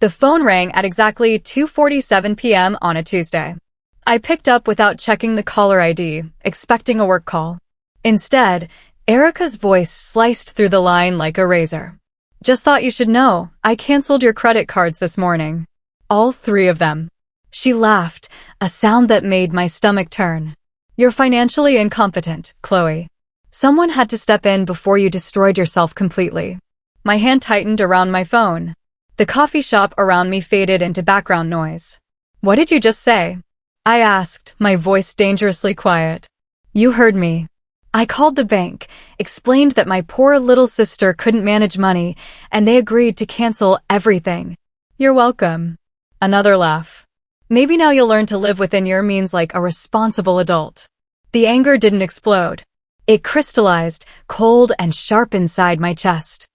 The phone rang at exactly 2:47 p.m. on a Tuesday. I picked up without checking the caller ID, expecting a work call. Instead, Erica's voice sliced through the line like a razor. "Just thought you should know, I canceled your credit cards this morning. All 3 of them." She laughed, a sound that made my stomach turn. "You're financially incompetent, Chloe. Someone had to step in before you destroyed yourself completely." My hand tightened around my phone. The coffee shop around me faded into background noise. "What did you just say?" I asked, my voice dangerously quiet. "You heard me. I called the bank, explained that my poor little sister couldn't manage money, and they agreed to cancel everything." "You're welcome." Another laugh. "Maybe now you'll learn to live within your means like a responsible adult." The anger didn't explode. It crystallized, cold and sharp inside my chest.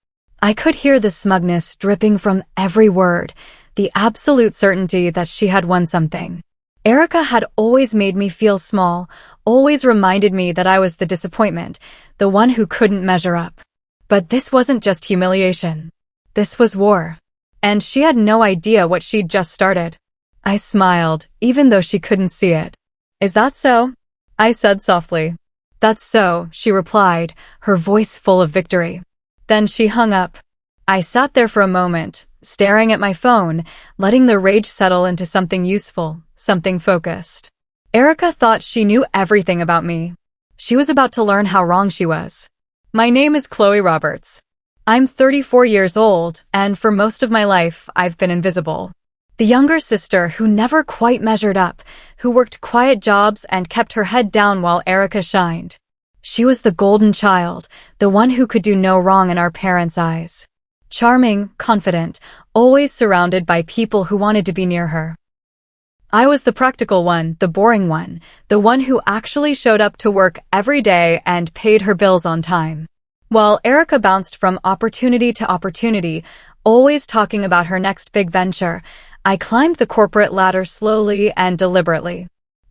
I could hear the smugness dripping from every word, the absolute certainty that she had won something. Erica had always made me feel small, always reminded me that I was the disappointment, the one who couldn't measure up. But this wasn't just humiliation. This was war. And she had no idea what she'd just started. I smiled, even though she couldn't see it. "Is that so?" I said softly. "That's so," she replied, her voice full of victory. Then she hung up. I sat there for a moment, staring at my phone, letting the rage settle into something useful, something focused. Erica thought she knew everything about me. She was about to learn how wrong she was. My name is Chloe Roberts. I'm 34 years old, and for most of my life, I've been invisible. The younger sister who never quite measured up, who worked quiet jobs and kept her head down while Erica shined. She was the golden child, the one who could do no wrong in our parents' eyes. Charming, confident, always surrounded by people who wanted to be near her. I was the practical one, the boring one, the one who actually showed up to work every day and paid her bills on time. While Erica bounced from opportunity to opportunity, always talking about her next big venture, I climbed the corporate ladder slowly and deliberately.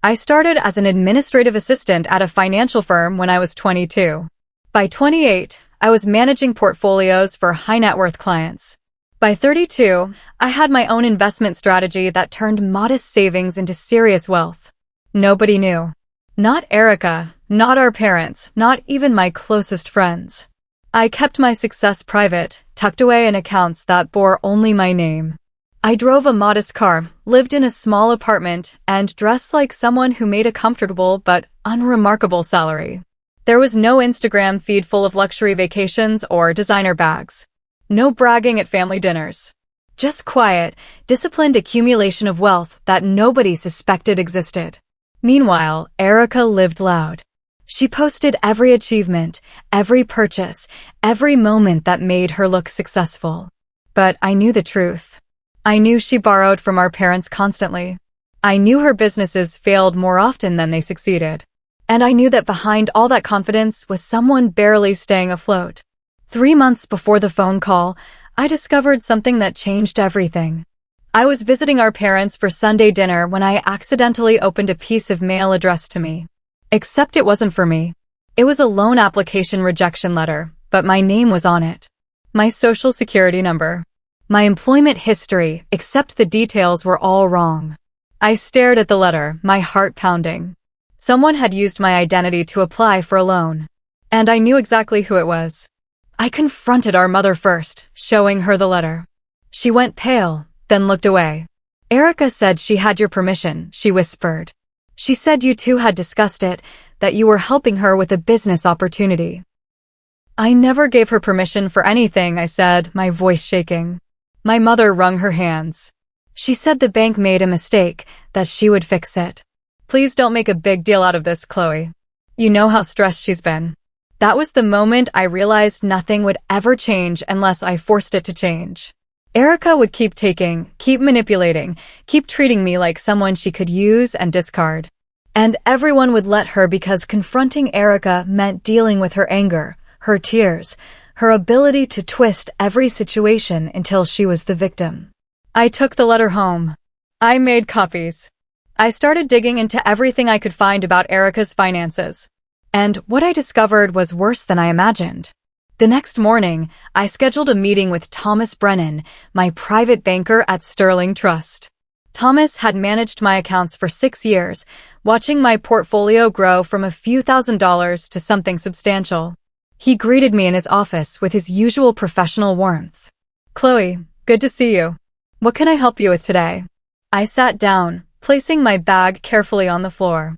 I started as an administrative assistant at a financial firm when I was 22. By 28, I was managing portfolios for high-net-worth clients. By 32, I had my own investment strategy that turned modest savings into serious wealth. Nobody knew. Not Erica, not our parents, not even my closest friends. I kept my success private, tucked away in accounts that bore only my name. I drove a modest car, lived in a small apartment, and dressed like someone who made a comfortable but unremarkable salary. There was no Instagram feed full of luxury vacations or designer bags. No bragging at family dinners. Just quiet, disciplined accumulation of wealth that nobody suspected existed. Meanwhile, Erica lived loud. She posted every achievement, every purchase, every moment that made her look successful. But I knew the truth. I knew she borrowed from our parents constantly. I knew her businesses failed more often than they succeeded. And I knew that behind all that confidence was someone barely staying afloat. 3 months before the phone call, I discovered something that changed everything. I was visiting our parents for Sunday dinner when I accidentally opened a piece of mail addressed to me. Except it wasn't for me. It was a loan application rejection letter, but my name was on it. My social security number. My employment history, except the details were all wrong. I stared at the letter, my heart pounding. Someone had used my identity to apply for a loan. And I knew exactly who it was. I confronted our mother first, showing her the letter. She went pale, then looked away. "Erica said she had your permission," she whispered. "She said you two had discussed it, that you were helping her with a business opportunity." "I never gave her permission for anything," I said, my voice shaking. My mother wrung her hands. She said the bank made a mistake, that she would fix it. "Please don't make a big deal out of this, Chloe. You know how stressed she's been." That was the moment I realized nothing would ever change unless I forced it to change. Erica would keep taking, keep manipulating, keep treating me like someone she could use and discard. And everyone would let her because confronting Erica meant dealing with her anger, her tears, her ability to twist every situation until she was the victim. I took the letter home. I made copies. I started digging into everything I could find about Erica's finances. And what I discovered was worse than I imagined. The next morning, I scheduled a meeting with Thomas Brennan, my private banker at Sterling Trust. Thomas had managed my accounts for 6 years, watching my portfolio grow from a few $1,000s to something substantial. He greeted me in his office with his usual professional warmth. "Chloe, good to see you. What can I help you with today?" I sat down, placing my bag carefully on the floor.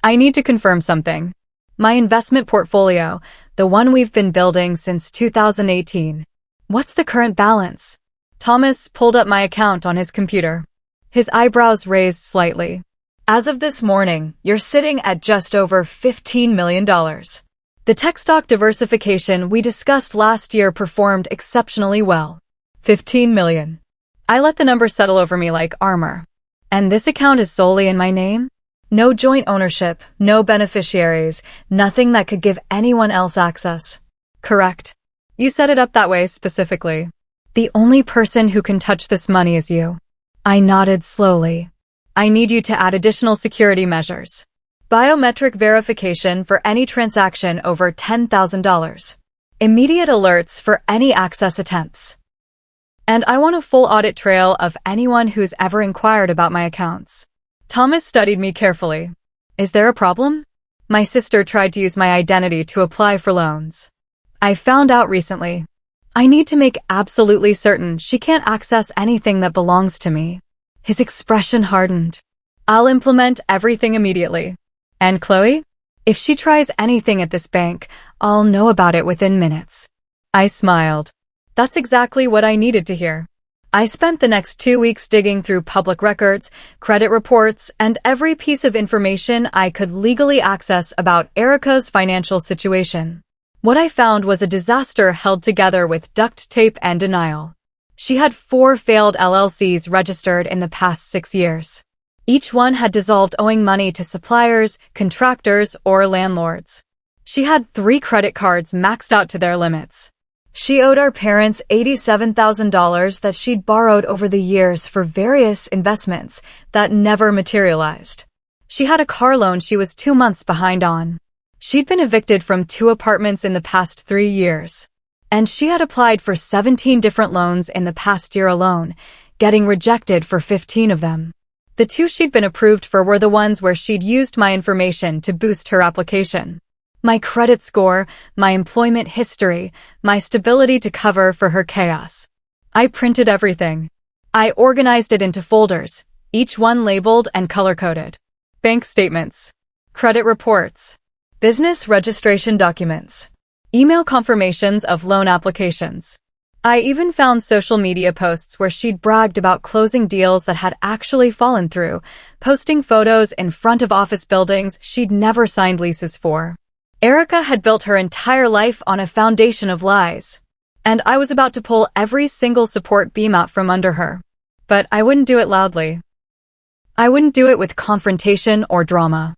"I need to confirm something. My investment portfolio, the one we've been building since 2018. What's the current balance?" Thomas pulled up my account on his computer. His eyebrows raised slightly. "As of this morning, you're sitting at just over $15 million. The tech stock diversification we discussed last year performed exceptionally well." 15 million. I let the number settle over me like armor. "And this account is solely in my name? No joint ownership, no beneficiaries, nothing that could give anyone else access?" "Correct. You set it up that way specifically. The only person who can touch this money is you." I nodded slowly. "I need you to add additional security measures. Biometric verification for any transaction over $10,000. Immediate alerts for any access attempts. And I want a full audit trail of anyone who's ever inquired about my accounts." Thomas studied me carefully. "Is there a problem?" "My sister tried to use my identity to apply for loans. I found out recently. I need to make absolutely certain she can't access anything that belongs to me." His expression hardened. "I'll implement everything immediately. And Chloe? If she tries anything at this bank, I'll know about it within minutes." I smiled. That's exactly what I needed to hear. I spent the next 2 weeks digging through public records, credit reports, and every piece of information I could legally access about Erica's financial situation. What I found was a disaster held together with duct tape and denial. She had 4 failed LLCs registered in the past 6 years. Each one had dissolved owing money to suppliers, contractors, or landlords. She had 3 credit cards maxed out to their limits. She owed our parents $87,000 that she'd borrowed over the years for various investments that never materialized. She had a car loan she was 2 months behind on. She'd been evicted from 2 apartments in the past 3 years. And she had applied for 17 different loans in the past year alone, getting rejected for 15 of them. The 2 she'd been approved for were the ones where she'd used my information to boost her application. My credit score, my employment history, my stability to cover for her chaos. I printed everything. I organized it into folders, each one labeled and color-coded. Bank statements, credit reports, business registration documents, email confirmations of loan applications. I even found social media posts where she'd bragged about closing deals that had actually fallen through, posting photos in front of office buildings she'd never signed leases for. Erica had built her entire life on a foundation of lies, and I was about to pull every single support beam out from under her. But I wouldn't do it loudly. I wouldn't do it with confrontation or drama.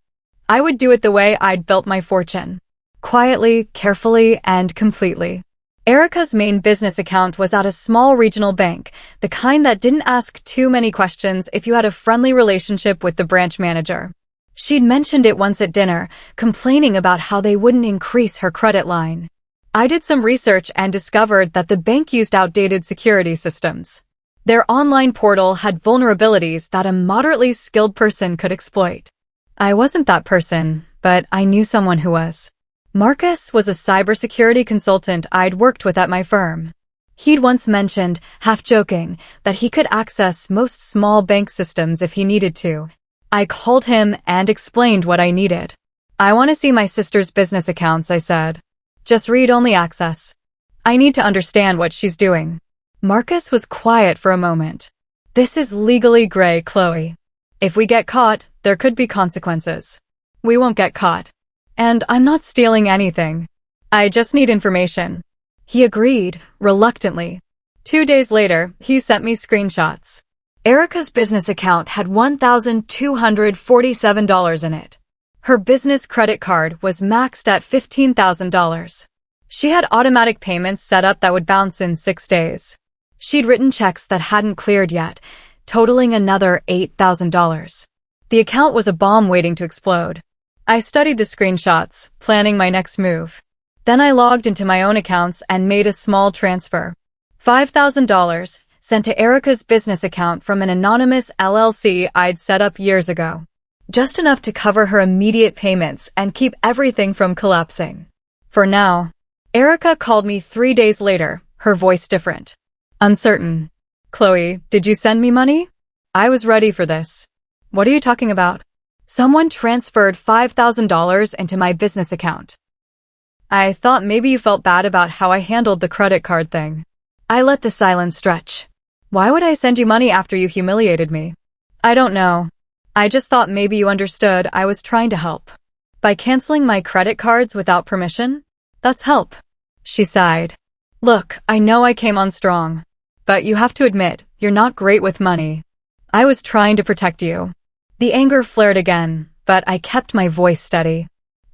I would do it the way I'd built my fortune. Quietly, carefully, and completely. Erica's main business account was at a small regional bank, the kind that didn't ask too many questions if you had a friendly relationship with the branch manager. She'd mentioned it once at dinner, complaining about how they wouldn't increase her credit line. I did some research and discovered that the bank used outdated security systems. Their online portal had vulnerabilities that a moderately skilled person could exploit. I wasn't that person, but I knew someone who was. Marcus was a cybersecurity consultant I'd worked with at my firm. He'd once mentioned, half joking, that he could access most small bank systems if he needed to. I called him and explained what I needed. "I want to see my sister's business accounts," I said. "Just read-only access. I need to understand what she's doing." Marcus was quiet for a moment. "This is legally gray, Chloe. If we get caught, there could be consequences. We won't get caught. And I'm not stealing anything. I just need information." He agreed, reluctantly. 2 days later, he sent me screenshots. Erica's business account had $1,247 in it. Her business credit card was maxed at $15,000. She had automatic payments set up that would bounce in 6 days. She'd written checks that hadn't cleared yet, totaling another $8,000. The account was a bomb waiting to explode. I studied the screenshots, planning my next move. Then I logged into my own accounts and made a small transfer. $5,000 sent to Erica's business account from an anonymous LLC I'd set up years ago. Just enough to cover her immediate payments and keep everything from collapsing. For now. Erica called me 3 days later, her voice different. Uncertain. Chloe, did you send me money? I was ready for this. What are you talking about? Someone transferred $5,000 into my business account. I thought maybe you felt bad about how I handled the credit card thing. I let the silence stretch. Why would I send you money after you humiliated me? I don't know. I just thought maybe you understood I was trying to help. By canceling my credit cards without permission? That's help. She sighed. Look, I know I came on strong. But you have to admit, you're not great with money. I was trying to protect you. The anger flared again, but I kept my voice steady.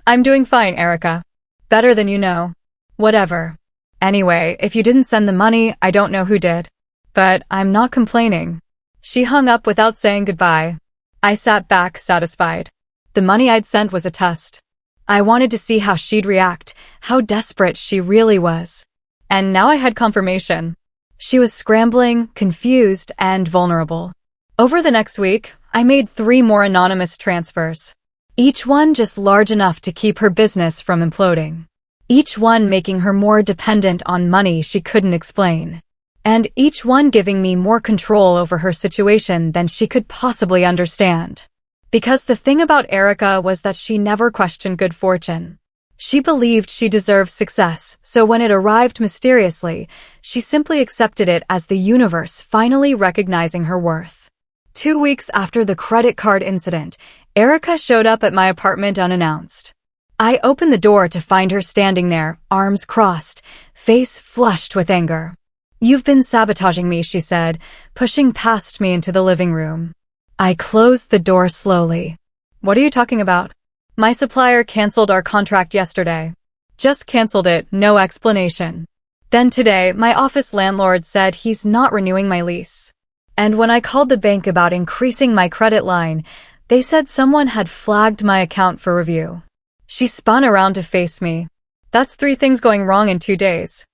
I'm doing fine, Erica. Better than you know. Whatever. Anyway, if you didn't send the money, I don't know who did. But I'm not complaining. She hung up without saying goodbye. I sat back, satisfied. The money I'd sent was a test. I wanted to see how she'd react, how desperate she really was. And now I had confirmation. She was scrambling, confused, and vulnerable. Over the next week, I made 3 more anonymous transfers. Each one just large enough to keep her business from imploding. Each one making her more dependent on money she couldn't explain. And each one giving me more control over her situation than she could possibly understand. Because the thing about Erica was that she never questioned good fortune. She believed she deserved success, so when it arrived mysteriously, she simply accepted it as the universe finally recognizing her worth. 2 weeks after the credit card incident, Erica showed up at my apartment unannounced. I opened the door to find her standing there, arms crossed, face flushed with anger. You've been sabotaging me, she said, pushing past me into the living room. I closed the door slowly. What are you talking about? My supplier canceled our contract yesterday. Just canceled it, no explanation. Then today, my office landlord said he's not renewing my lease. And when I called the bank about increasing my credit line, they said someone had flagged my account for review. She spun around to face me. That's 3 things going wrong in 2 days.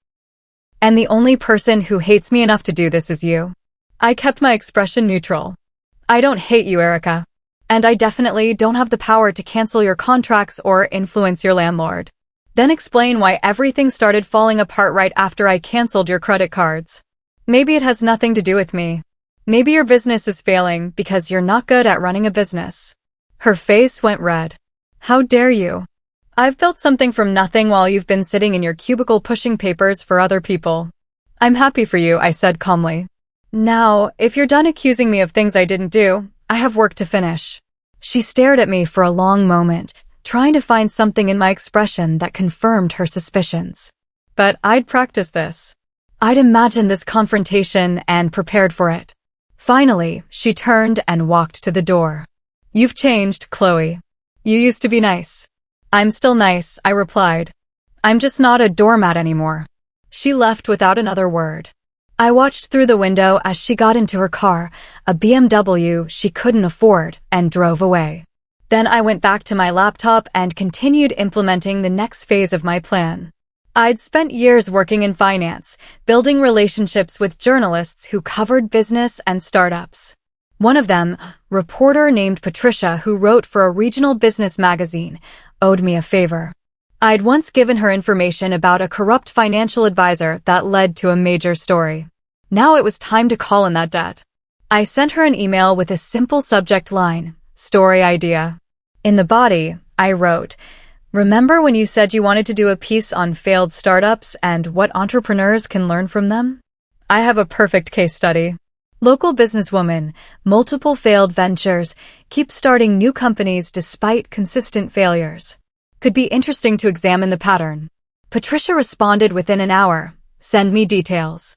And the only person who hates me enough to do this is you. I kept my expression neutral. I don't hate you, Erica. And I definitely don't have the power to cancel your contracts or influence your landlord. Then explain why everything started falling apart right after I canceled your credit cards. Maybe it has nothing to do with me. Maybe your business is failing because you're not good at running a business. Her face went red. How dare you? I've built something from nothing while you've been sitting in your cubicle pushing papers for other people. I'm happy for you, I said calmly. Now, if you're done accusing me of things I didn't do, I have work to finish. She stared at me for a long moment, trying to find something in my expression that confirmed her suspicions. But I'd practiced this. I'd imagined this confrontation and prepared for it. Finally, she turned and walked to the door. You've changed, Chloe. You used to be nice. I'm still nice, I replied. I'm just not a doormat anymore. She left without another word. I watched through the window as she got into her car, a BMW she couldn't afford, and drove away. Then I went back to my laptop and continued implementing the next phase of my plan. I'd spent years working in finance, building relationships with journalists who covered business and startups. One of them, a reporter named Patricia who wrote for a regional business magazine, owed me a favor. I'd once given her information about a corrupt financial advisor that led to a major story. Now it was time to call in that debt. I sent her an email with a simple subject line, story idea. In the body, I wrote, remember when you said you wanted to do a piece on failed startups and what entrepreneurs can learn from them? I have a perfect case study. Local businesswoman, multiple failed ventures, keep starting new companies despite consistent failures. Could be interesting to examine the pattern. Patricia responded within an hour. Send me details.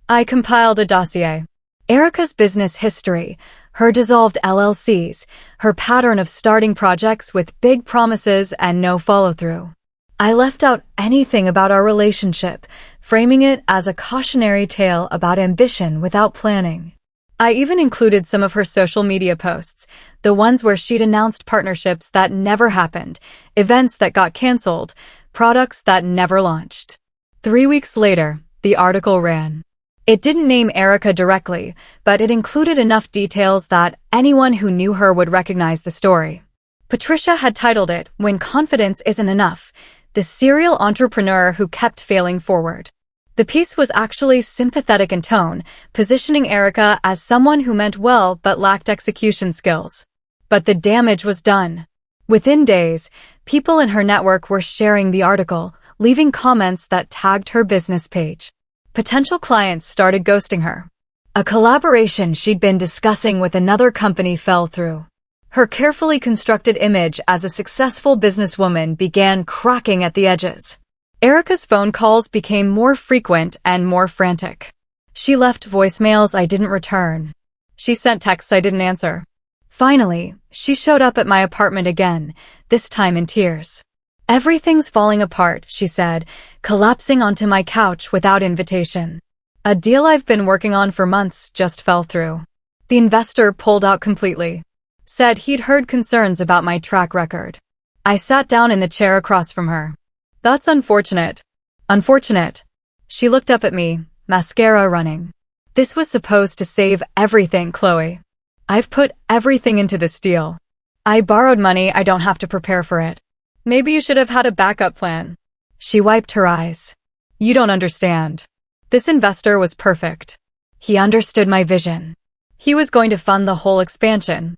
I compiled a dossier. Erica's business history, her dissolved LLCs, her pattern of starting projects with big promises and no follow-through. I left out anything about our relationship, framing it as a cautionary tale about ambition without planning. I even included some of her social media posts, the ones where she'd announced partnerships that never happened, events that got canceled, products that never launched. 3 weeks later, the article ran. It didn't name Erica directly, but it included enough details that anyone who knew her would recognize the story. Patricia had titled it, "When Confidence Isn't Enough, the Serial Entrepreneur Who Kept Failing Forward." The piece was actually sympathetic in tone, positioning Erica as someone who meant well but lacked execution skills. But the damage was done. Within days, people in her network were sharing the article, leaving comments that tagged her business page. Potential clients started ghosting her. A collaboration she'd been discussing with another company fell through. Her carefully constructed image as a successful businesswoman began cracking at the edges. Erica's phone calls became more frequent and more frantic. She left voicemails I didn't return. She sent texts I didn't answer. Finally, she showed up at my apartment again, this time in tears. "Everything's falling apart," she said, collapsing onto my couch without invitation. "A deal I've been working on for months just fell through. The investor pulled out completely. Said he'd heard concerns about my track record." I sat down in the chair across from her. "That's unfortunate." "Unfortunate." She looked up at me, mascara running. "This was supposed to save everything, Chloe. I've put everything into this deal. I borrowed money, I don't have to prepare for it. Maybe you should have had a backup plan." She wiped her eyes. "You don't understand. This investor was perfect. He understood my vision. He was going to fund the whole expansion.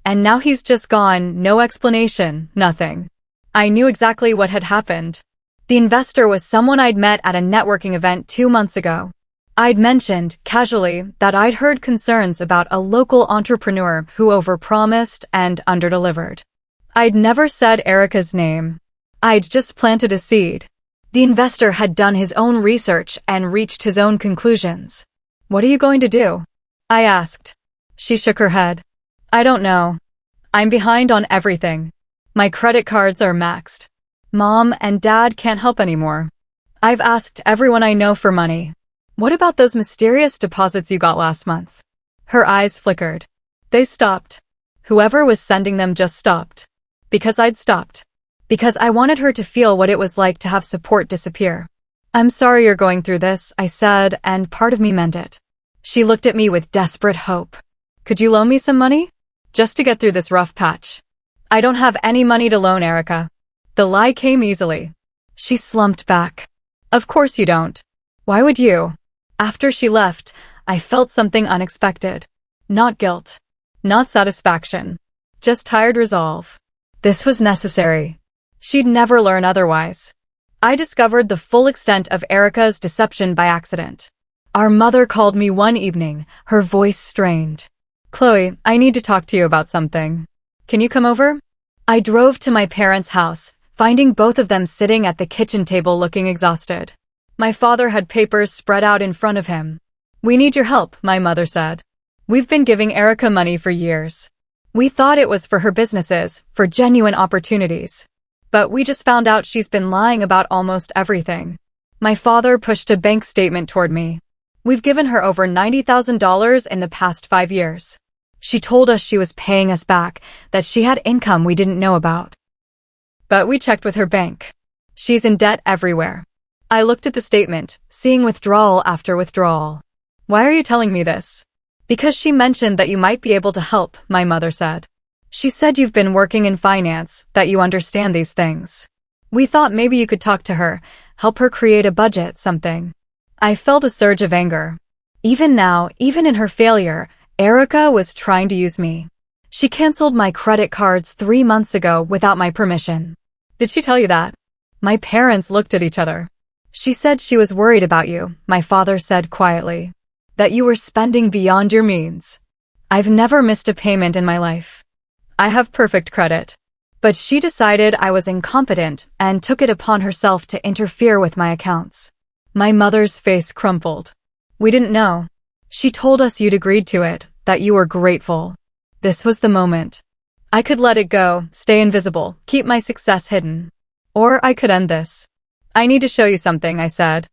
And now he's just gone, no explanation, nothing." I knew exactly what had happened. The investor was someone I'd met at a networking event 2 months ago. I'd mentioned, casually, that I'd heard concerns about a local entrepreneur who overpromised and underdelivered. I'd never said Erica's name. I'd just planted a seed. The investor had done his own research and reached his own conclusions. "What are you going to do?" I asked. She shook her head. "I don't know. I'm behind on everything. My credit cards are maxed. Mom and Dad can't help anymore. I've asked everyone I know for money." "What about those mysterious deposits you got last month?" Her eyes flickered. "They stopped. Whoever was sending them just stopped. Because I'd stopped. Because I wanted her to feel what it was like to have support disappear." "I'm sorry you're going through this," I said, and part of me meant it. She looked at me with desperate hope. "Could you loan me some money? Just to get through this rough patch." "I don't have any money to loan, Erica." The lie came easily. She slumped back. "Of course you don't. Why would you?" After she left, I felt something unexpected. Not guilt. Not satisfaction. Just tired resolve. This was necessary. She'd never learn otherwise. I discovered the full extent of Erica's deception by accident. Our mother called me one evening, her voice strained. "Chloe, I need to talk to you about something. Can you come over?" I drove to my parents' house, finding both of them sitting at the kitchen table looking exhausted. My father had papers spread out in front of him. "We need your help," my mother said. "We've been giving Erica money for years. We thought it was for her businesses, for genuine opportunities. But we just found out she's been lying about almost everything." My father pushed a bank statement toward me. "We've given her over $90,000 in the past 5 years. She told us she was paying us back, that she had income we didn't know about. But we checked with her bank. She's in debt everywhere." I looked at the statement, seeing withdrawal after withdrawal. "Why are you telling me this?" "Because she mentioned that you might be able to help," my mother said. "She said you've been working in finance, that you understand these things. We thought maybe you could talk to her, help her create a budget, something." I felt a surge of anger. Even now, even in her failure, Erica was trying to use me. She canceled my credit cards 3 months ago without my permission. "Did she tell you that?" My parents looked at each other. "She said she was worried about you," my father said quietly. "That you were spending beyond your means." I've never missed a payment in my life. I have perfect credit. But she decided I was incompetent and took it upon herself to interfere with my accounts. My mother's face crumpled. "We didn't know. She told us you'd agreed to it, that you were grateful." This was the moment. I could let it go, stay invisible, keep my success hidden. Or I could end this. "I need to show you something," I said.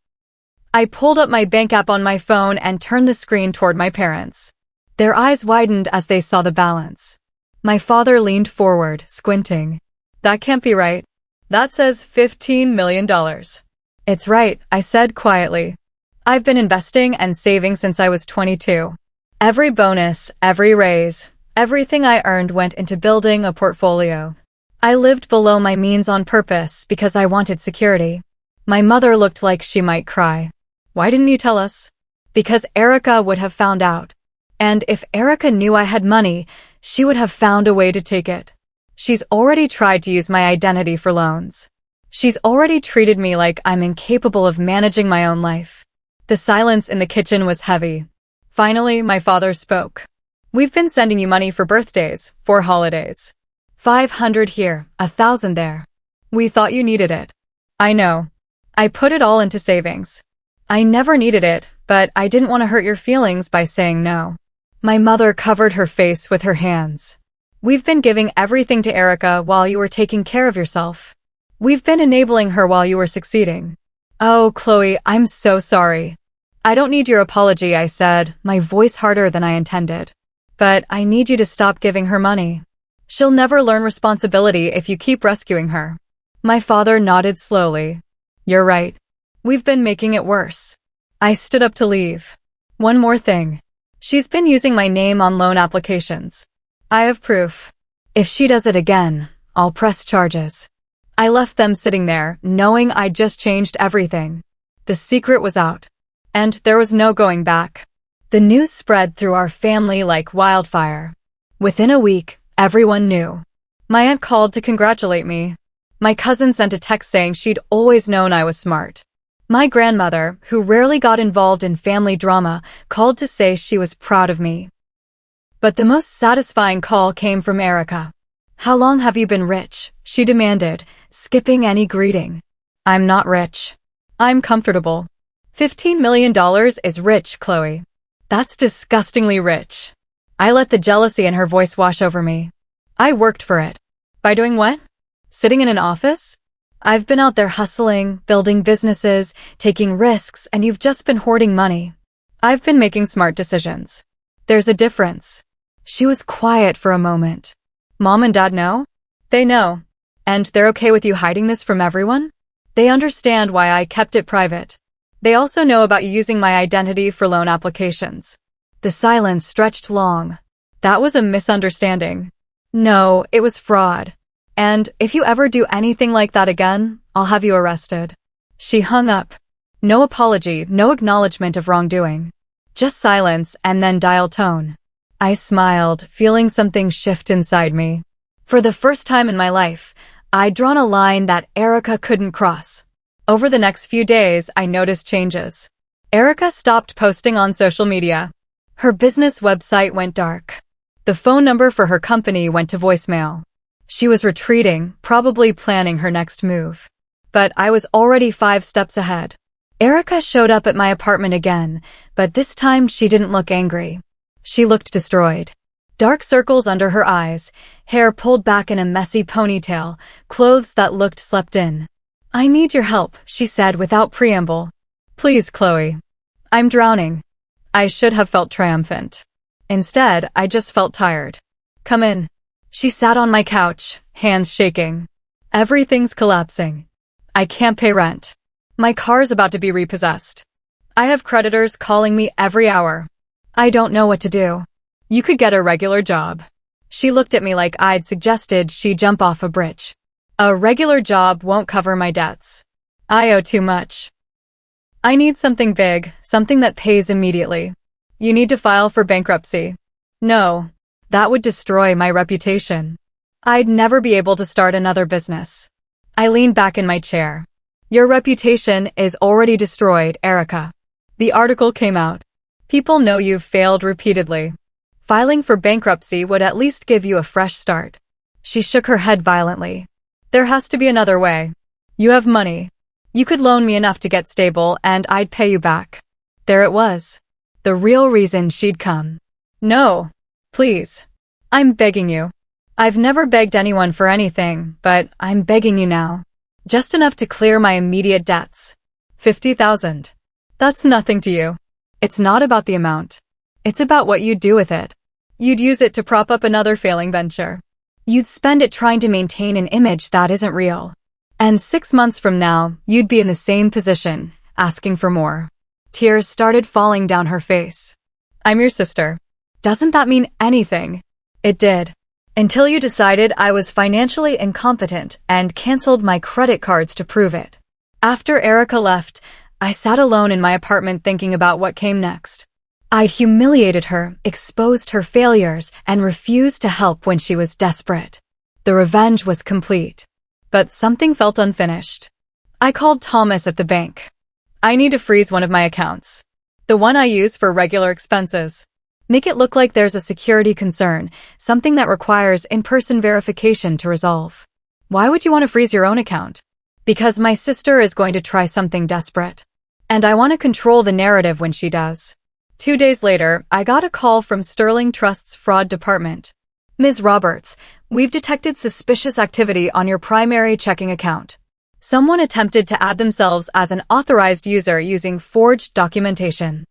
I pulled up my bank app on my phone and turned the screen toward my parents. Their eyes widened as they saw the balance. My father leaned forward, squinting. "That can't be right." That says $15 million. It's right, I said quietly. I've been investing and saving since I was 22. Every bonus, every raise, everything I earned went into building a portfolio. I lived below my means on purpose because I wanted security. My mother looked like she might cry. Why didn't you tell us? Because Erica would have found out. And if Erica knew I had money, she would have found a way to take it. She's already tried to use my identity for loans. She's already treated me like I'm incapable of managing my own life. The silence in the kitchen was heavy. Finally, my father spoke. We've been sending you money for birthdays, for holidays. 500 here, 1,000 there. We thought you needed it. I know. I put it all into savings. I never needed it, but I didn't want to hurt your feelings by saying no. My mother covered her face with her hands. We've been giving everything to Erica while you were taking care of yourself. We've been enabling her while you were succeeding. Oh, Chloe, I'm so sorry. I don't need your apology, I said, my voice harder than I intended. But I need you to stop giving her money. She'll never learn responsibility if you keep rescuing her. My father nodded slowly. You're right. We've been making it worse. I stood up to leave. One more thing. She's been using my name on loan applications. I have proof. If she does it again, I'll press charges. I left them sitting there, knowing I'd just changed everything. The secret was out. And there was no going back. The news spread through our family like wildfire. Within a week, everyone knew. My aunt called to congratulate me. My cousin sent a text saying she'd always known I was smart. My grandmother, who rarely got involved in family drama, called to say she was proud of me. But the most satisfying call came from Erica. How long have you been rich? She demanded, skipping any greeting. I'm not rich. I'm comfortable. $15 million is rich, Chloe. That's disgustingly rich. I let the jealousy in her voice wash over me. I worked for it. By doing what? Sitting in an office? I've been out there hustling, building businesses, taking risks, and you've just been hoarding money. I've been making smart decisions. There's a difference. She was quiet for a moment. Mom and Dad know? They know. And they're okay with you hiding this from everyone? They understand why I kept it private. They also know about you using my identity for loan applications. The silence stretched long. That was a misunderstanding. No, it was fraud. And if you ever do anything like that again, I'll have you arrested. She hung up. No apology, no acknowledgement of wrongdoing. Just silence and then dial tone. I smiled, feeling something shift inside me. For the first time in my life, I'd drawn a line that Erica couldn't cross. Over the next few days, I noticed changes. Erica stopped posting on social media. Her business website went dark. The phone number for her company went to voicemail. She was retreating, probably planning her next move. But I was already 5 steps ahead. Erica showed up at my apartment again, but this time she didn't look angry. She looked destroyed. Dark circles under her eyes, hair pulled back in a messy ponytail, clothes that looked slept in. I need your help, she said without preamble. Please, Chloe. I'm drowning. I should have felt triumphant. Instead, I just felt tired. Come in. She sat on my couch, hands shaking. Everything's collapsing. I can't pay rent. My car's about to be repossessed. I have creditors calling me every hour. I don't know what to do. You could get a regular job. She looked at me like I'd suggested she jump off a bridge. A regular job won't cover my debts. I owe too much. I need something big, something that pays immediately. You need to file for bankruptcy. No, that would destroy my reputation. I'd never be able to start another business. I leaned back in my chair. Your reputation is already destroyed, Erica. The article came out. People know you've failed repeatedly. Filing for bankruptcy would at least give you a fresh start. She shook her head violently. There has to be another way. You have money. You could loan me enough to get stable and I'd pay you back. There it was. The real reason she'd come. No. Please. I'm begging you. I've never begged anyone for anything, but I'm begging you now. Just enough to clear my immediate debts. 50,000. That's nothing to you. It's not about the amount. It's about what you'd do with it. You'd use it to prop up another failing venture. You'd spend it trying to maintain an image that isn't real. And 6 months from now, you'd be in the same position, asking for more. Tears started falling down her face. I'm your sister. Doesn't that mean anything? It did. Until you decided I was financially incompetent and canceled my credit cards to prove it. After Erica left, I sat alone in my apartment thinking about what came next. I'd humiliated her, exposed her failures, and refused to help when she was desperate. The revenge was complete. But something felt unfinished. I called Thomas at the bank. I need to freeze one of my accounts. The one I use for regular expenses. Make it look like there's a security concern, something that requires in-person verification to resolve. Why would you want to freeze your own account? Because my sister is going to try something desperate. And I want to control the narrative when she does. 2 days later, I got a call from Sterling Trust's fraud department. Ms. Roberts, we've detected suspicious activity on your primary checking account. Someone attempted to add themselves as an authorized user using forged documentation.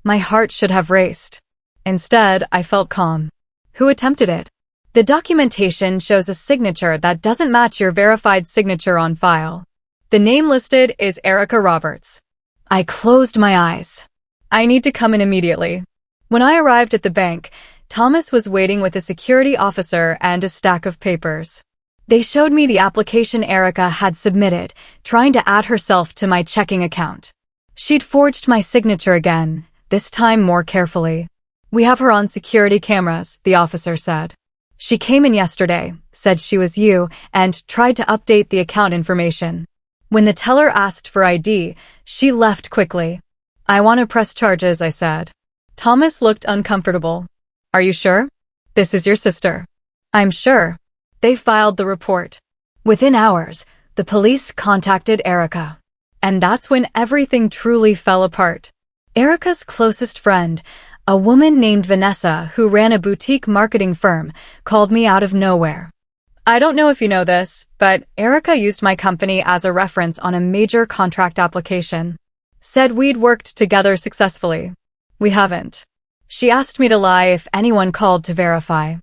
My heart should have raced. Instead, I felt calm. Who attempted it? The documentation shows a signature that doesn't match your verified signature on file. The name listed is Erica Roberts. I closed my eyes. I need to come in immediately. When I arrived at the bank, Thomas was waiting with a security officer and a stack of papers. They showed me the application Erica had submitted, trying to add herself to my checking account. She'd forged my signature again, this time more carefully. We have her on security cameras, the officer said. She came in yesterday, said she was you, and tried to update the account information. When the teller asked for ID, she left quickly. I want to press charges, I said. Thomas looked uncomfortable. Are you sure? This is your sister. I'm sure. They filed the report. Within hours, the police contacted Erica. And that's when everything truly fell apart. Erica's closest friend, a woman named Vanessa who ran a boutique marketing firm, called me out of nowhere. I don't know if you know this, but Erica used my company as a reference on a major contract application. Said we'd worked together successfully. We haven't. She asked me to lie if anyone called to verify.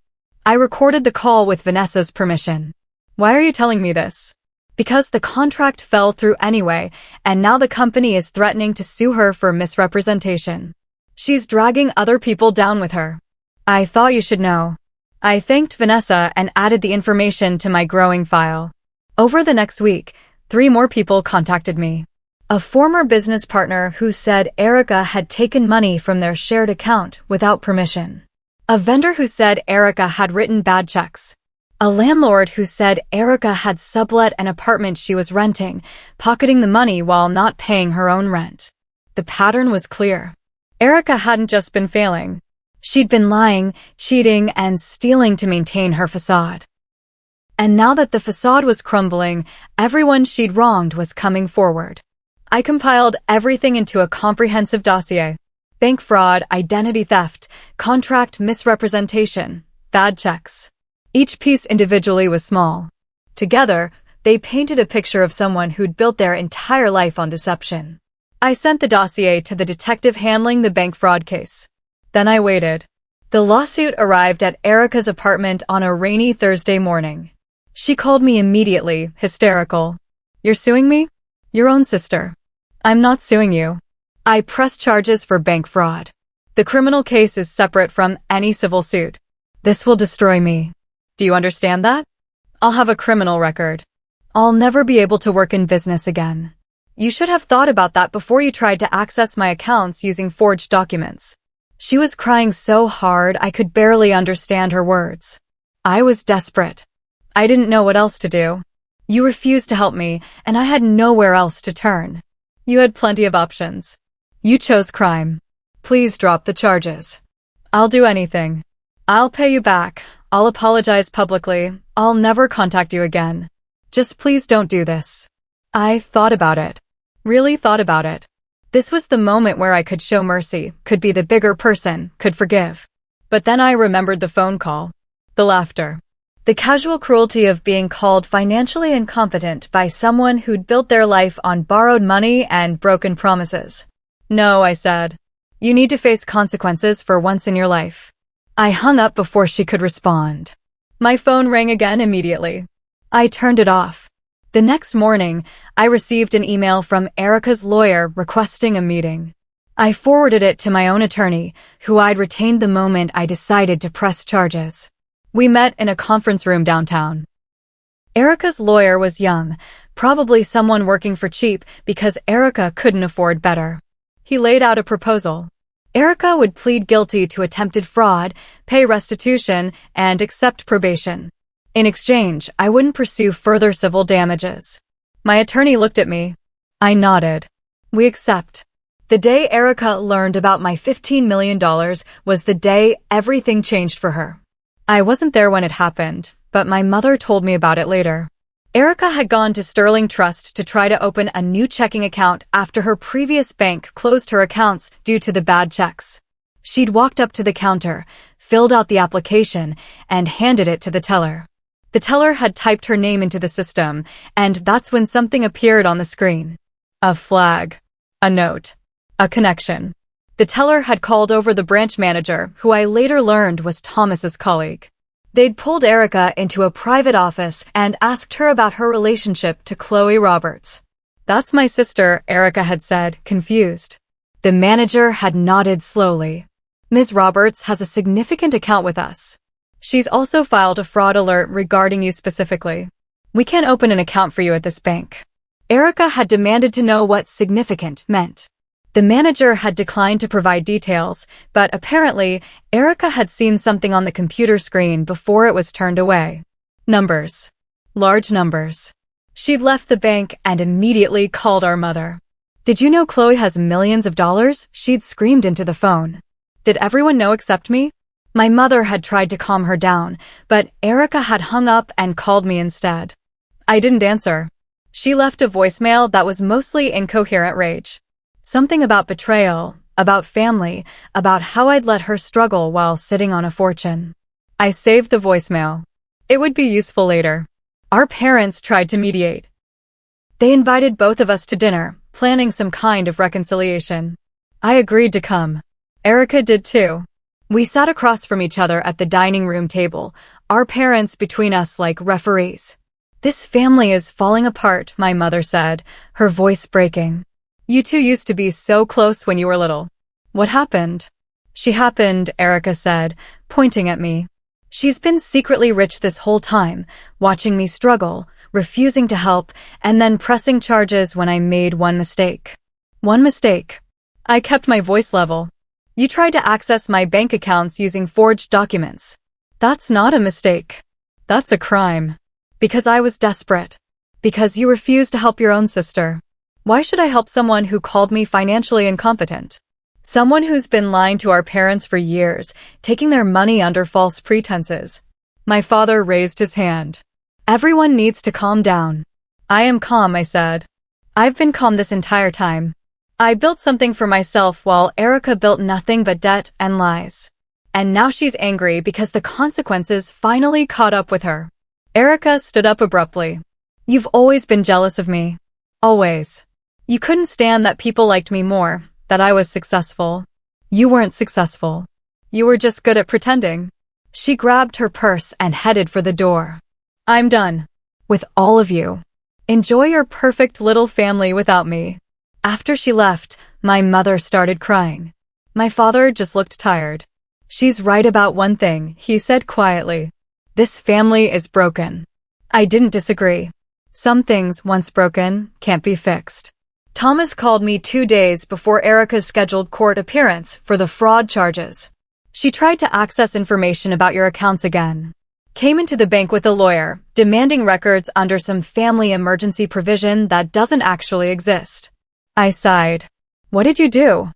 I recorded the call with Vanessa's permission. Why are you telling me this? Because the contract fell through anyway, and now the company is threatening to sue her for misrepresentation. She's dragging other people down with her. I thought you should know. I thanked Vanessa and added the information to my growing file. Over the next week, 3 more people contacted me. A former business partner who said Erica had taken money from their shared account without permission. A vendor who said Erica had written bad checks. A landlord who said Erica had sublet an apartment she was renting, pocketing the money while not paying her own rent. The pattern was clear. Erica hadn't just been failing. She'd been lying, cheating, and stealing to maintain her facade. And now that the facade was crumbling, everyone she'd wronged was coming forward. I compiled everything into a comprehensive dossier. Bank fraud, identity theft, contract misrepresentation, bad checks. Each piece individually was small. Together, they painted a picture of someone who'd built their entire life on deception. I sent the dossier to the detective handling the bank fraud case. Then I waited. The lawsuit arrived at Erica's apartment on a rainy Thursday morning. She called me immediately, hysterical. You're suing me? Your own sister. I'm not suing you. I pressed charges for bank fraud. The criminal case is separate from any civil suit. This will destroy me. Do you understand that? I'll have a criminal record. I'll never be able to work in business again. You should have thought about that before you tried to access my accounts using forged documents. She was crying so hard I could barely understand her words. I was desperate. I didn't know what else to do. You refused to help me, and I had nowhere else to turn. You had plenty of options. You chose crime. Please drop the charges. I'll do anything. I'll pay you back. I'll apologize publicly. I'll never contact you again. Just please don't do this. I thought about it. Really thought about it. This was the moment where I could show mercy, could be the bigger person, could forgive. But then I remembered the phone call. The laughter. The casual cruelty of being called financially incompetent by someone who'd built their life on borrowed money and broken promises. No, I said. You need to face consequences for once in your life. I hung up before she could respond. My phone rang again immediately. I turned it off. The next morning, I received an email from Erica's lawyer requesting a meeting. I forwarded it to my own attorney, who I'd retained the moment I decided to press charges. We met in a conference room downtown. Erica's lawyer was young, probably someone working for cheap because Erica couldn't afford better. He laid out a proposal. Erica would plead guilty to attempted fraud, pay restitution, and accept probation. In exchange, I wouldn't pursue further civil damages. My attorney looked at me. I nodded. We accept. The day Erica learned about my $15 million was the day everything changed for her. I wasn't there when it happened, but my mother told me about it later. Erica had gone to Sterling Trust to try to open a new checking account after her previous bank closed her accounts due to the bad checks. She'd walked up to the counter, filled out the application, and handed it to the teller. The teller had typed her name into the system, and that's when something appeared on the screen. A flag. A note. A connection. The teller had called over the branch manager, who I later learned was Thomas's colleague. They'd pulled Erica into a private office and asked her about her relationship to Chloe Roberts. That's my sister, Erica had said, confused. The manager had nodded slowly. Ms. Roberts has a significant account with us. She's also filed a fraud alert regarding you specifically. We can't open an account for you at this bank. Erica had demanded to know what significant meant. The manager had declined to provide details, but apparently, Erica had seen something on the computer screen before it was turned away. Numbers. Large numbers. She'd left the bank and immediately called our mother. Did you know Chloe has millions of dollars? She'd screamed into the phone. Did everyone know except me? My mother had tried to calm her down, but Erica had hung up and called me instead. I didn't answer. She left a voicemail that was mostly incoherent rage. Something about betrayal, about family, about how I'd let her struggle while sitting on a fortune. I saved the voicemail. It would be useful later. Our parents tried to mediate. They invited both of us to dinner, planning some kind of reconciliation. I agreed to come. Erica did too. We sat across from each other at the dining room table, our parents between us like referees. This family is falling apart, my mother said, her voice breaking. You two used to be so close when you were little. What happened? She happened, Erica said, pointing at me. She's been secretly rich this whole time, watching me struggle, refusing to help, and then pressing charges when I made one mistake. One mistake. I kept my voice level. You tried to access my bank accounts using forged documents. That's not a mistake. That's a crime. Because I was desperate. Because you refused to help your own sister. Why should I help someone who called me financially incompetent? Someone who's been lying to our parents for years, taking their money under false pretenses. My father raised his hand. Everyone needs to calm down. I am calm, I said. I've been calm this entire time. I built something for myself while Erica built nothing but debt and lies. And now she's angry because the consequences finally caught up with her. Erica stood up abruptly. You've always been jealous of me. Always. You couldn't stand that people liked me more, that I was successful. You weren't successful. You were just good at pretending. She grabbed her purse and headed for the door. I'm done. With all of you. Enjoy your perfect little family without me. After she left, my mother started crying. My father just looked tired. She's right about one thing, he said quietly. This family is broken. I didn't disagree. Some things, once broken, can't be fixed. Thomas called me 2 days before Erica's scheduled court appearance for the fraud charges. She tried to access information about your accounts again. Came into the bank with a lawyer, demanding records under some family emergency provision that doesn't actually exist. I sighed. What did you do?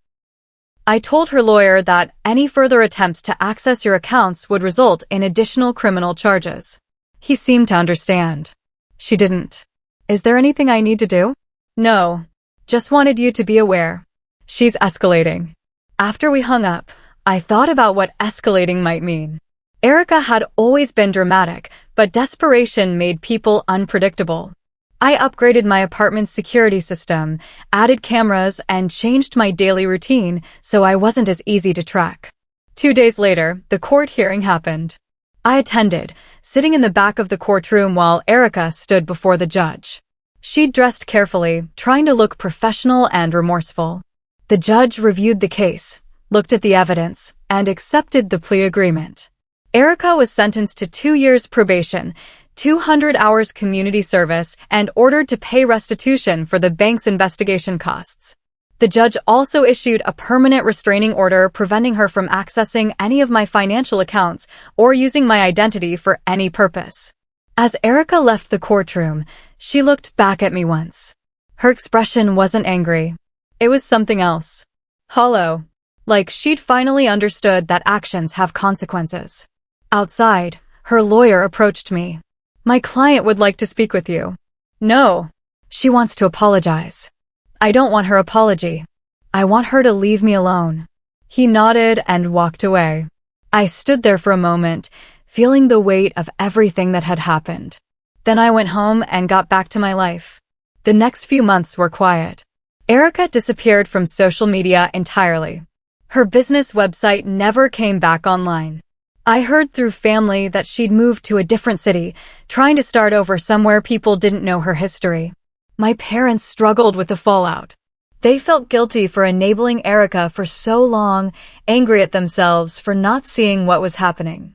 I told her lawyer that any further attempts to access your accounts would result in additional criminal charges. He seemed to understand. She didn't. Is there anything I need to do? No. Just wanted you to be aware. She's escalating. After we hung up, I thought about what escalating might mean. Erica had always been dramatic, but desperation made people unpredictable. I upgraded my apartment's security system, added cameras, and changed my daily routine so I wasn't as easy to track. 2 days later, the court hearing happened. I attended, sitting in the back of the courtroom while Erica stood before the judge. She'd dressed carefully, trying to look professional and remorseful. The judge reviewed the case, looked at the evidence, and accepted the plea agreement. Erica was sentenced to 2 years probation, 200 hours community service, and ordered to pay restitution for the bank's investigation costs. The judge also issued a permanent restraining order preventing her from accessing any of my financial accounts or using my identity for any purpose. As Erica left the courtroom, she looked back at me once. Her expression wasn't angry. It was something else. Hollow. Like she'd finally understood that actions have consequences. Outside, her lawyer approached me. My client would like to speak with you. No. She wants to apologize. I don't want her apology. I want her to leave me alone. He nodded and walked away. I stood there for a moment, feeling the weight of everything that had happened. Then I went home and got back to my life. The next few months were quiet. Erica disappeared from social media entirely. Her business website never came back online. I heard through family that she'd moved to a different city, trying to start over somewhere people didn't know her history. My parents struggled with the fallout. They felt guilty for enabling Erica for so long, angry at themselves for not seeing what was happening.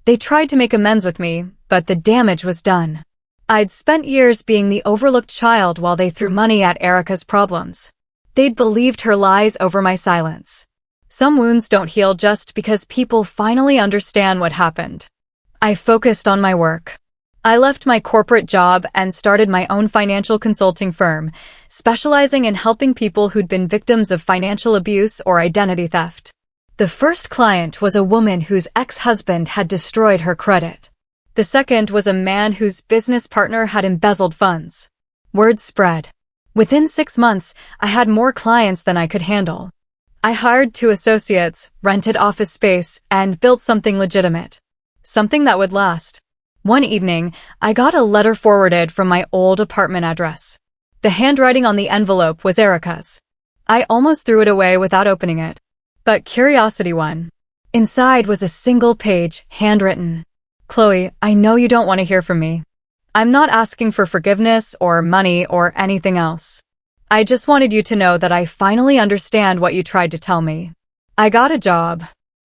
They tried to make amends with me, but the damage was done. I'd spent years being the overlooked child while they threw money at Erica's problems. They'd believed her lies over my silence. Some wounds don't heal just because people finally understand what happened. I focused on my work. I left my corporate job and started my own financial consulting firm, specializing in helping people who'd been victims of financial abuse or identity theft. The first client was a woman whose ex-husband had destroyed her credit. The second was a man whose business partner had embezzled funds. Word spread. Within 6 months, I had more clients than I could handle. I hired 2 associates, rented office space, and built something legitimate. Something that would last. One evening, I got a letter forwarded from my old apartment address. The handwriting on the envelope was Erica's. I almost threw it away without opening it. But curiosity won. Inside was a single page, handwritten. Chloe, I know you don't want to hear from me. I'm not asking for forgiveness or money or anything else. I just wanted you to know that I finally understand what you tried to tell me. I got a job.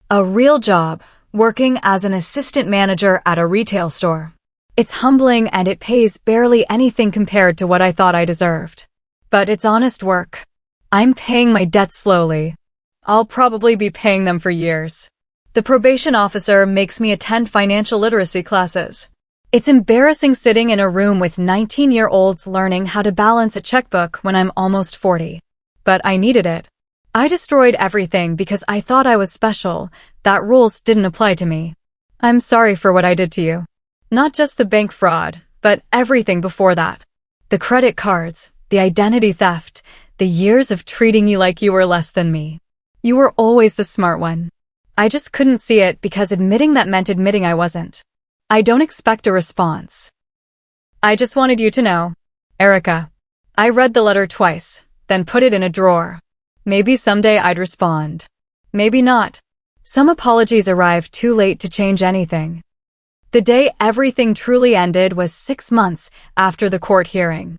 A real job. Working as an assistant manager at a retail store. It's humbling and it pays barely anything compared to what I thought I deserved. But it's honest work. I'm paying my debts slowly. I'll probably be paying them for years. The probation officer makes me attend financial literacy classes. It's embarrassing sitting in a room with 19-year-olds learning how to balance a checkbook when I'm almost 40. But I needed it. I destroyed everything because I thought I was special, that rules didn't apply to me. I'm sorry for what I did to you. Not just the bank fraud, but everything before that. The credit cards, the identity theft, the years of treating you like you were less than me. You were always the smart one. I just couldn't see it because admitting that meant admitting I wasn't. I don't expect a response. I just wanted you to know. Erica. I read the letter twice, then put it in a drawer. Maybe someday I'd respond. Maybe not. Some apologies arrive too late to change anything. The day everything truly ended was 6 months after the court hearing.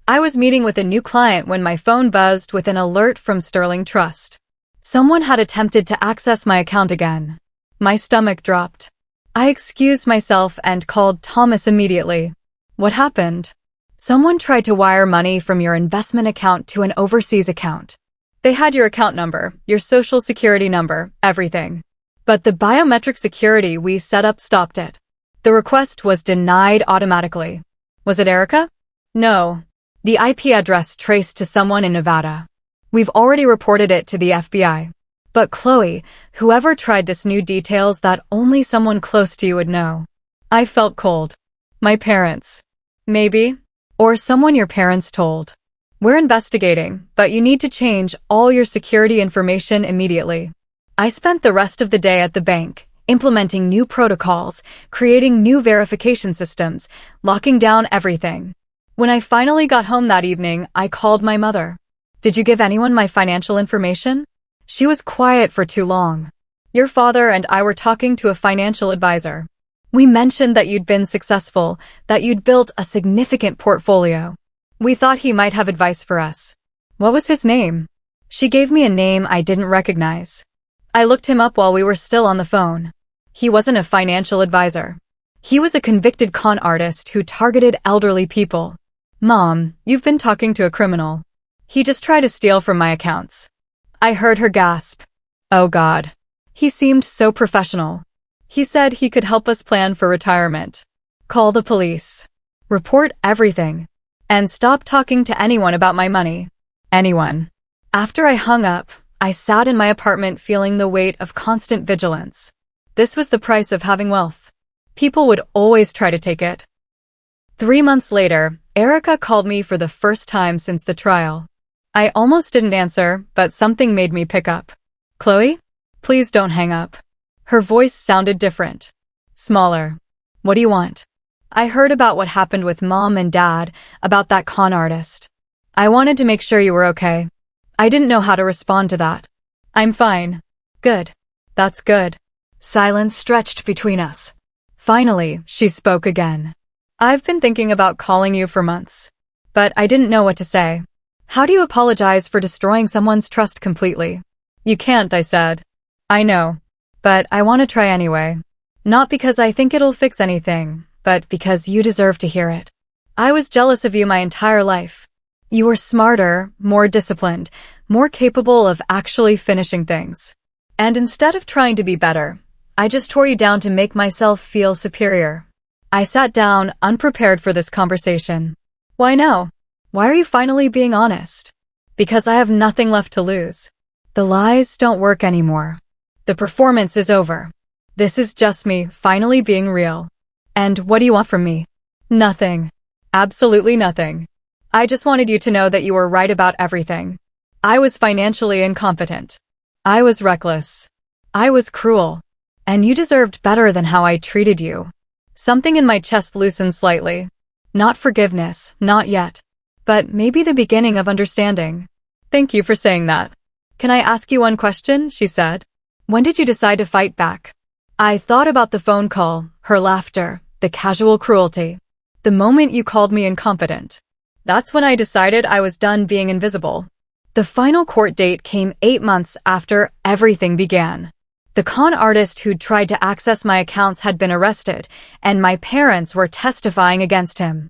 I was meeting with a new client when my phone buzzed with an alert from Sterling Trust. Someone had attempted to access my account again. My stomach dropped. I excused myself and called Thomas immediately. What happened? Someone tried to wire money from your investment account to an overseas account. They had your account number, your social security number, everything. But the biometric security we set up stopped it. The request was denied automatically. Was it Erica? No. The IP address traced to someone in Nevada. We've already reported it to the FBI. But Chloe, whoever tried this knew details that only someone close to you would know. I felt cold. My parents. Maybe. Or someone your parents told. We're investigating, but you need to change all your security information immediately. I spent the rest of the day at the bank, implementing new protocols, creating new verification systems, locking down everything. When I finally got home that evening, I called my mother. Did you give anyone my financial information? She was quiet for too long. Your father and I were talking to a financial advisor. We mentioned that you'd been successful, that you'd built a significant portfolio. We thought he might have advice for us. What was his name? She gave me a name I didn't recognize. I looked him up while we were still on the phone. He wasn't a financial advisor. He was a convicted con artist who targeted elderly people. Mom, you've been talking to a criminal. He just tried to steal from my accounts. I heard her gasp. Oh God. He seemed so professional. He said he could help us plan for retirement. Call the police. Report everything. And stop talking to anyone about my money. Anyone. After I hung up, I sat in my apartment feeling the weight of constant vigilance. This was the price of having wealth. People would always try to take it. 3 months later, Erica called me for the first time since the trial. I almost didn't answer, but something made me pick up. Chloe? Please don't hang up. Her voice sounded different. Smaller. What do you want? I heard about what happened with Mom and Dad, about that con artist. I wanted to make sure you were okay. I didn't know how to respond to that. I'm fine. Good. That's good. Silence stretched between us. Finally, she spoke again. I've been thinking about calling you for months. But I didn't know what to say. How do you apologize for destroying someone's trust completely? You can't, I said. I know. But I want to try anyway. Not because I think it'll fix anything, but because you deserve to hear it. I was jealous of you my entire life. You were smarter, more disciplined, more capable of actually finishing things. And instead of trying to be better, I just tore you down to make myself feel superior. I sat down, unprepared for this conversation. Why now? Why are you finally being honest? Because I have nothing left to lose. The lies don't work anymore. The performance is over. This is just me finally being real. And what do you want from me? Nothing. Absolutely nothing. I just wanted you to know that you were right about everything. I was financially incompetent. I was reckless. I was cruel. And you deserved better than how I treated you. Something in my chest loosened slightly. Not forgiveness, not yet. But maybe the beginning of understanding. Thank you for saying that. Can I ask you one question? She said. When did you decide to fight back? I thought about the phone call, her laughter, the casual cruelty. The moment you called me incompetent. That's when I decided I was done being invisible. The final court date came 8 months after everything began. The con artist who'd tried to access my accounts had been arrested, and my parents were testifying against him.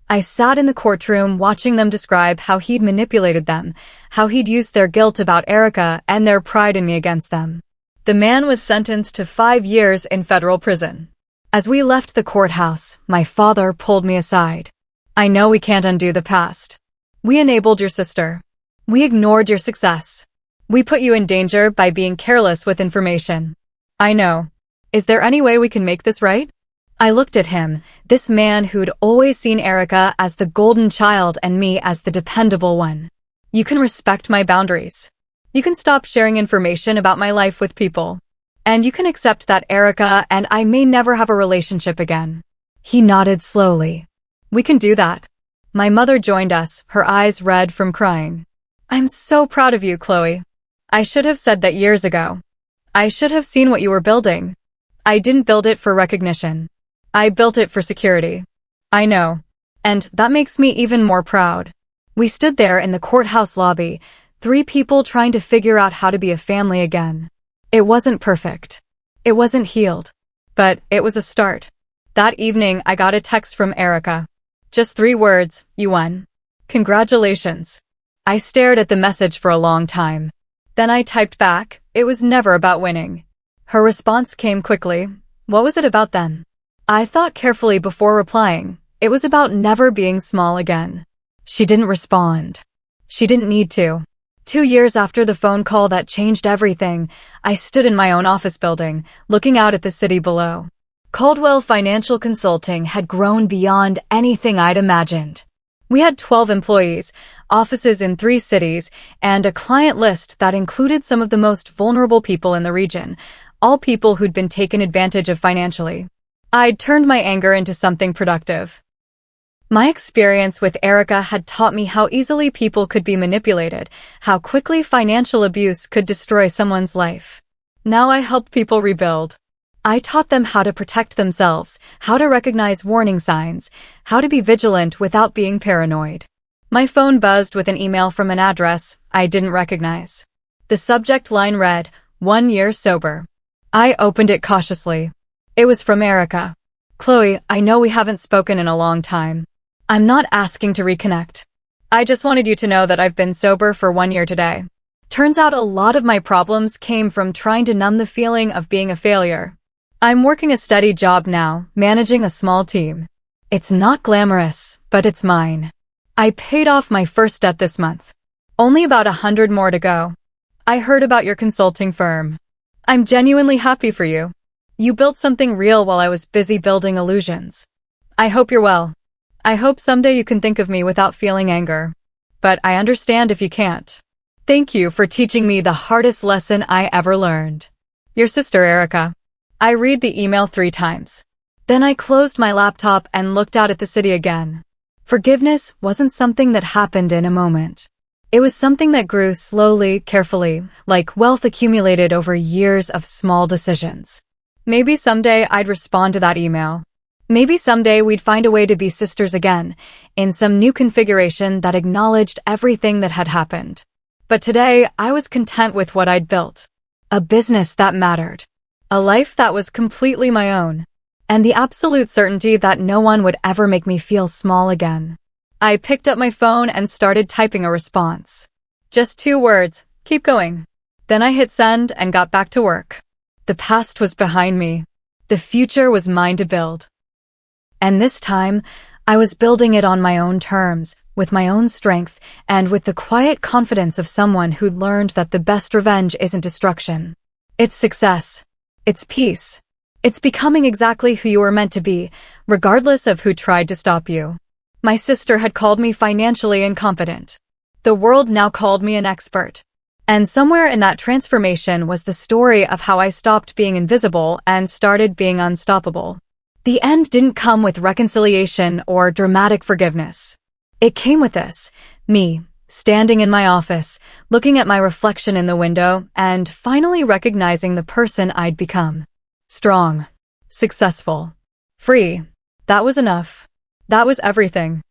I sat in the courtroom watching them describe how he'd manipulated them, how he'd used their guilt about Erica and their pride in me against them. The man was sentenced to 5 years in federal prison. As we left the courthouse, my father pulled me aside. I know we can't undo the past. We enabled your sister. We ignored your success. We put you in danger by being careless with information. I know. Is there any way we can make this right? I looked at him, this man who'd always seen Erica as the golden child and me as the dependable one. You can respect my boundaries. You can stop sharing information about my life with people. And you can accept that Erica and I may never have a relationship again. He nodded slowly. We can do that. My mother joined us, her eyes red from crying. I'm so proud of you, Chloe. I should have said that years ago. I should have seen what you were building. I didn't build it for recognition. I built it for security. I know. And that makes me even more proud. We stood there in the courthouse lobby, 3 people trying to figure out how to be a family again. It wasn't perfect. It wasn't healed. But it was a start. That evening, I got a text from Erica. Just 3 words, you won. Congratulations. I stared at the message for a long time. Then I typed back, it was never about winning. Her response came quickly. What was it about then? I thought carefully before replying. It was about never being small again. She didn't respond. She didn't need to. 2 years after the phone call that changed everything, I stood in my own office building, looking out at the city below. Caldwell Financial Consulting had grown beyond anything I'd imagined. We had 12 employees, offices in 3 cities, and a client list that included some of the most vulnerable people in the region, all people who'd been taken advantage of financially. I'd turned my anger into something productive. My experience with Erica had taught me how easily people could be manipulated, how quickly financial abuse could destroy someone's life. Now I help people rebuild. I taught them how to protect themselves, how to recognize warning signs, how to be vigilant without being paranoid. My phone buzzed with an email from an address I didn't recognize. The subject line read, "1 year sober." I opened it cautiously. It was from Erica. "Chloe, I know we haven't spoken in a long time. I'm not asking to reconnect. I just wanted you to know that I've been sober for 1 year today. Turns out a lot of my problems came from trying to numb the feeling of being a failure. I'm working a steady job now, managing a small team. It's not glamorous, but it's mine. I paid off my first debt this month. Only about 100 more to go. I heard about your consulting firm. I'm genuinely happy for you. You built something real while I was busy building illusions. I hope you're well. I hope someday you can think of me without feeling anger. But I understand if you can't. Thank you for teaching me the hardest lesson I ever learned. Your sister, Erica." I read the email 3 times. Then I closed my laptop and looked out at the city again. Forgiveness wasn't something that happened in a moment. It was something that grew slowly, carefully, like wealth accumulated over years of small decisions. Maybe someday I'd respond to that email. Maybe someday we'd find a way to be sisters again, in some new configuration that acknowledged everything that had happened. But today, I was content with what I'd built. A business that mattered. A life that was completely my own. And the absolute certainty that no one would ever make me feel small again. I picked up my phone and started typing a response. Just 2 words, "Keep going." Then I hit send and got back to work. The past was behind me. The future was mine to build. And this time, I was building it on my own terms, with my own strength, and with the quiet confidence of someone who'd learned that the best revenge isn't destruction. It's success. It's peace. It's becoming exactly who you were meant to be, regardless of who tried to stop you. My sister had called me financially incompetent. The world now called me an expert. And somewhere in that transformation was the story of how I stopped being invisible and started being unstoppable. The end didn't come with reconciliation or dramatic forgiveness. It came with this, me, standing in my office, looking at my reflection in the window, and finally recognizing the person I'd become. Strong. Successful. Free. That was enough. That was everything.